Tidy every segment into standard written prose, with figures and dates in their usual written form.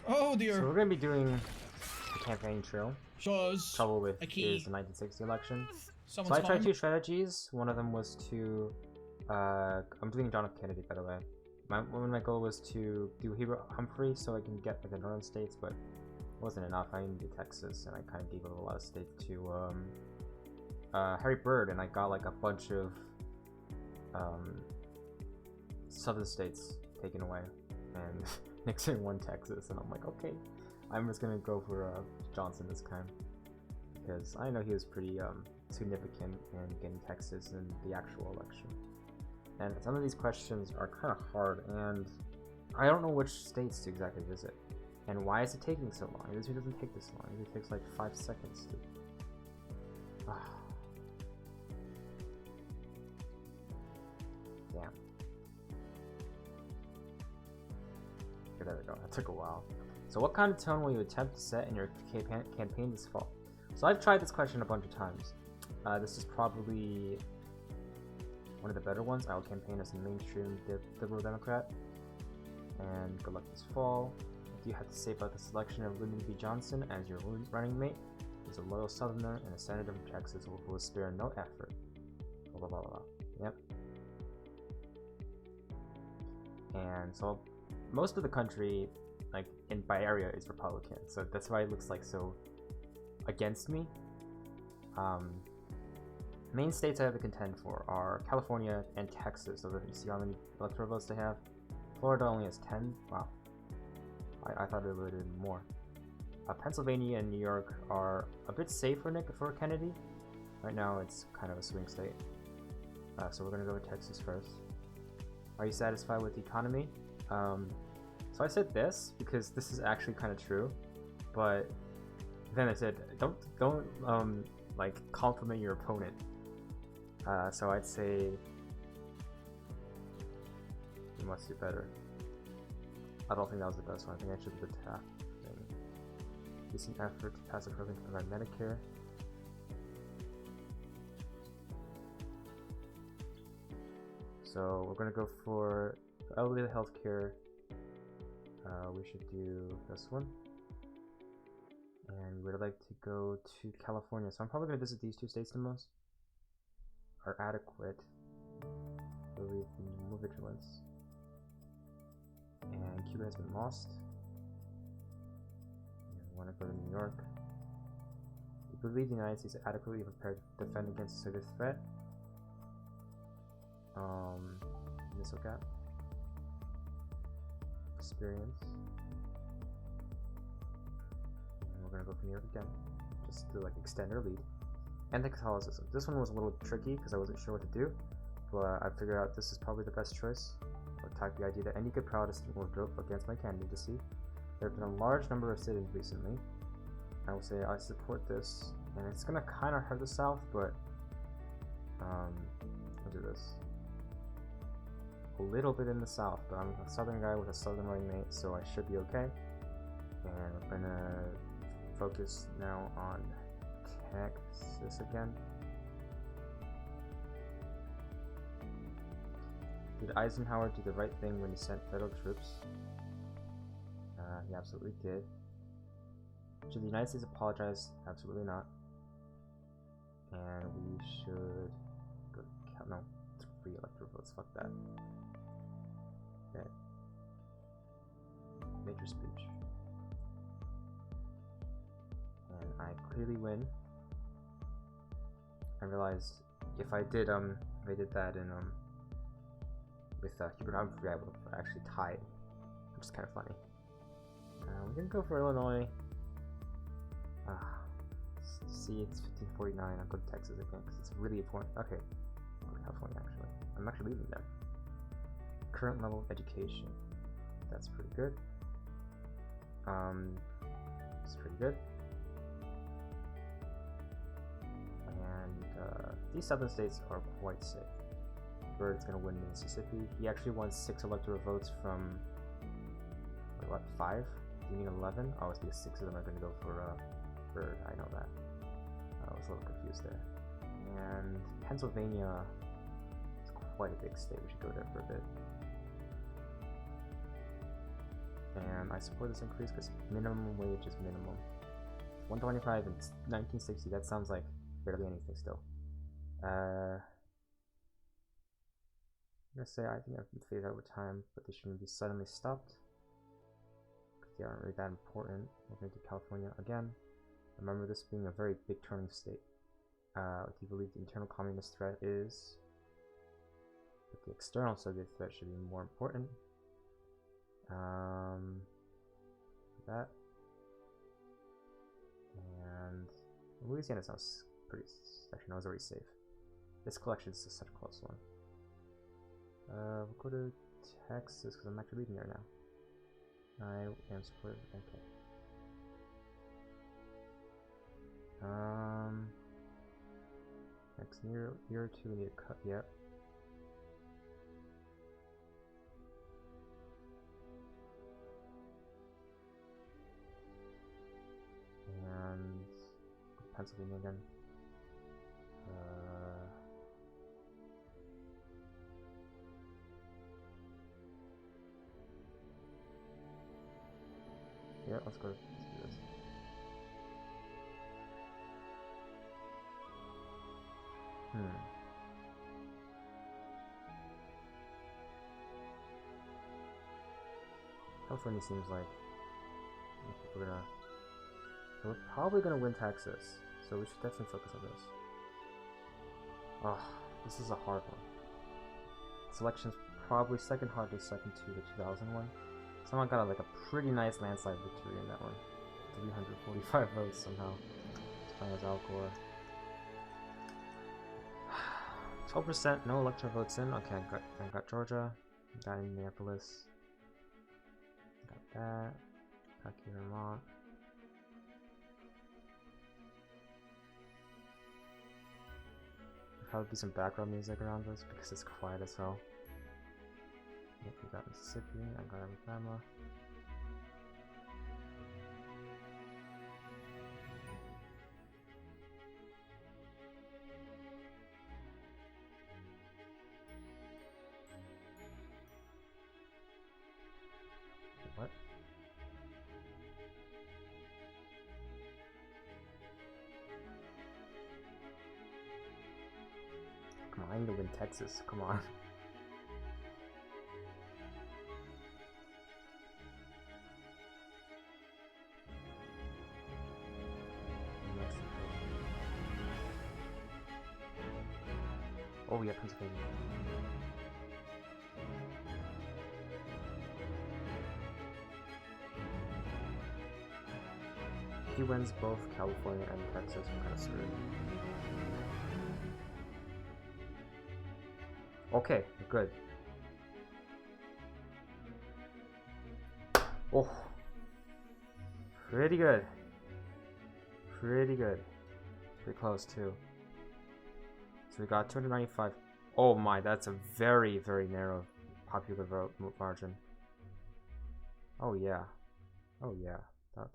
Oh dear. So we're going to be doing the campaign trail. Shows Trouble with a key. is the 1960 election. Someone's So I tried calling. 2 strategies. One of them was to... I'm doing John F. Kennedy, by the way. One of my goal was to do Hero Humphrey so I can get like the northern states, but it wasn't enough. I needed Texas, and I kind of gave up a lot of states to Harry Byrd, and I got like a bunch of southern states taken away, and Nixon won Texas, and I'm like, okay, I'm just gonna go for Johnson this time, because I know he was pretty significant in getting Texas in the actual election. And some of these questions are kind of hard, and I don't know which states to exactly visit. And why is it taking so long? It usually doesn't take this long. It usually takes like 5 seconds to... Damn. Okay, there we go. That took a while. So what kind of tone will you attempt to set in your campaign this fall? So I've tried this question a bunch of times. This is probably one of the better ones. I will campaign as a mainstream liberal Democrat. And good luck this fall. If you have to say about the selection of Lyndon B. Johnson as your running mate, he's a loyal Southerner and a senator from Texas who will spare no effort. Blah blah blah blah. Yep. And so most of the country, like by area, is Republican. So that's why it looks like so against me. Main states I have to contend for are California and Texas. So you see how many electoral votes they have. Florida only has 10. Wow. I thought it would have been more. Pennsylvania and New York are a bit safe for Kennedy. Right now it's kind of a swing state. So we're going to go with Texas first. Are you satisfied with the economy? So I said this because this is actually kind of true, but then I said don't like compliment your opponent. So I'd say you must do better. I don't think that was the best one. I think I should do the Taft thing. Decent effort to pass a program to provide Medicare. So we're gonna go for elderly healthcare. We should do this one. And we would like to go to California. So I'm probably gonna visit these 2 states the most. Are adequate. So we have more vigilance. And Cuba has been lost. And we want to go to New York. We believe the United States is adequately prepared to defend against the Soviet threat. Missile gap. Experience. And we're gonna go for New York again. Just to like extend our lead. And Catholicism. This one was a little tricky because I wasn't sure what to do. But I figured out this is probably the best choice. I'll attack the idea that any good Protestant will vote against my candidacy. There have been a large number of sit-ins recently. I will say I support this, and it's gonna kind of hurt the South, but I'll do this. A little bit in the South, but I'm a Southern guy with a Southern running mate, so I should be okay. And we're gonna focus now on Texas again. Did Eisenhower do the right thing when he sent federal troops? He absolutely did. Should the United States apologize? Absolutely not. And we should go to no, 3 electoral votes. Fuck that. Okay. Major speech. And I clearly win. I realized if I did that in with Hubert Humphrey, I would have actually tied, which is kind of funny. We're gonna go for Illinois. See, it's 1549. I'll go to Texas again because it's really important. Okay, I'll go to California actually. I'm actually leaving there. Current level of education. That's pretty good. It's pretty good. And these southern states are quite safe. Byrd's gonna win Mississippi. He actually won 6 electoral votes from like, what, 5? Do you mean 11? Oh, it's because 6 of them are gonna go for Byrd. I know that. I was a little confused there. And Pennsylvania is quite a big state. We should go there for a bit. and I support this increase because minimum wage is minimum. 125 in 1960, that sounds like barely anything still. I'm gonna say I think I can phase out over time, but they shouldn't be suddenly stopped because they aren't really that important. We're gonna do California again. Remember this being a very big turning state. What do you believe the internal communist threat is? But the external Soviet threat should be more important. That. And Louisiana sounds pretty. Actually, no, it's already safe. This collection is such a close one. We'll go to Texas because I'm actually leaving there now. I am supportive. Okay. Next year or two, we need to cut. Yep. And Pennsylvania again. Yeah, let's do this. California seems like we're probably gonna win Texas, so we should definitely focus on this. Oh, this is a hard one. Selection's probably second hardest, second to the 2001. Someone got like a pretty nice landslide victory in that one. 345 votes somehow. As far as Al Gore. 12%, no electoral votes in. Okay, I got Georgia. Got Indianapolis. Got that. Got Vermont. Probably be some background music around this because it's quiet as hell. Yep, we got Mississippi, I got Alabama. What? Come on, I need to win Texas, come on. Oh yeah, Pennsylvania. If he wins both California and Texas, I'm kind of screwed. Okay, good. Oh, pretty good. Pretty good. Pretty close too. So we got 295. Oh my, that's a very, very narrow popular vote margin. Oh yeah. Oh yeah.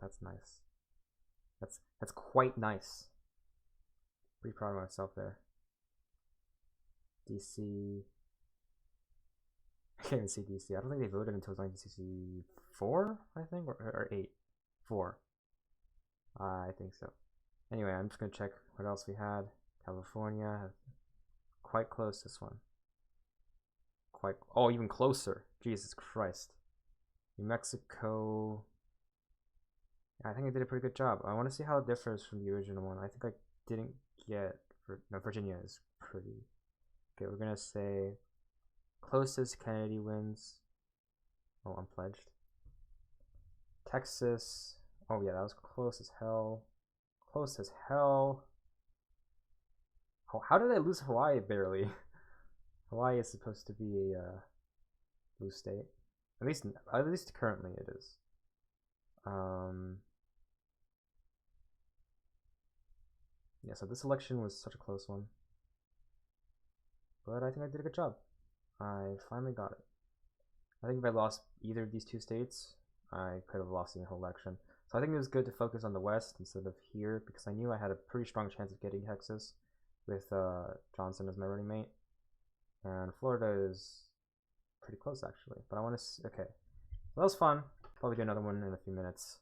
That's nice. That's quite nice. Pretty proud of myself there. DC. I can't even see DC. I don't think they voted until 1964, I think, or 8. 4. I think so. Anyway, I'm just gonna check what else we had. California. Quite close, this one. Oh, even closer. Jesus Christ. New Mexico. Yeah, I think I did a pretty good job. I want to see how it differs from the original one. I think I didn't get. No, Virginia is pretty. Okay, we're gonna say closest Kennedy wins. Oh, unpledged. Texas. Oh yeah, that was close as hell. Close as hell. Oh, how did I lose Hawaii barely? Hawaii is supposed to be a blue state. At least currently it is. Yeah, so this election was such a close one. But I think I did a good job. I finally got it. I think if I lost either of these two states, I could have lost the whole election. So I think it was good to focus on the West instead of here because I knew I had a pretty strong chance of getting Texas with Johnson as my running mate. And Florida is pretty close actually. But I want to. Okay. Well, that was fun. Probably do another one in a few minutes.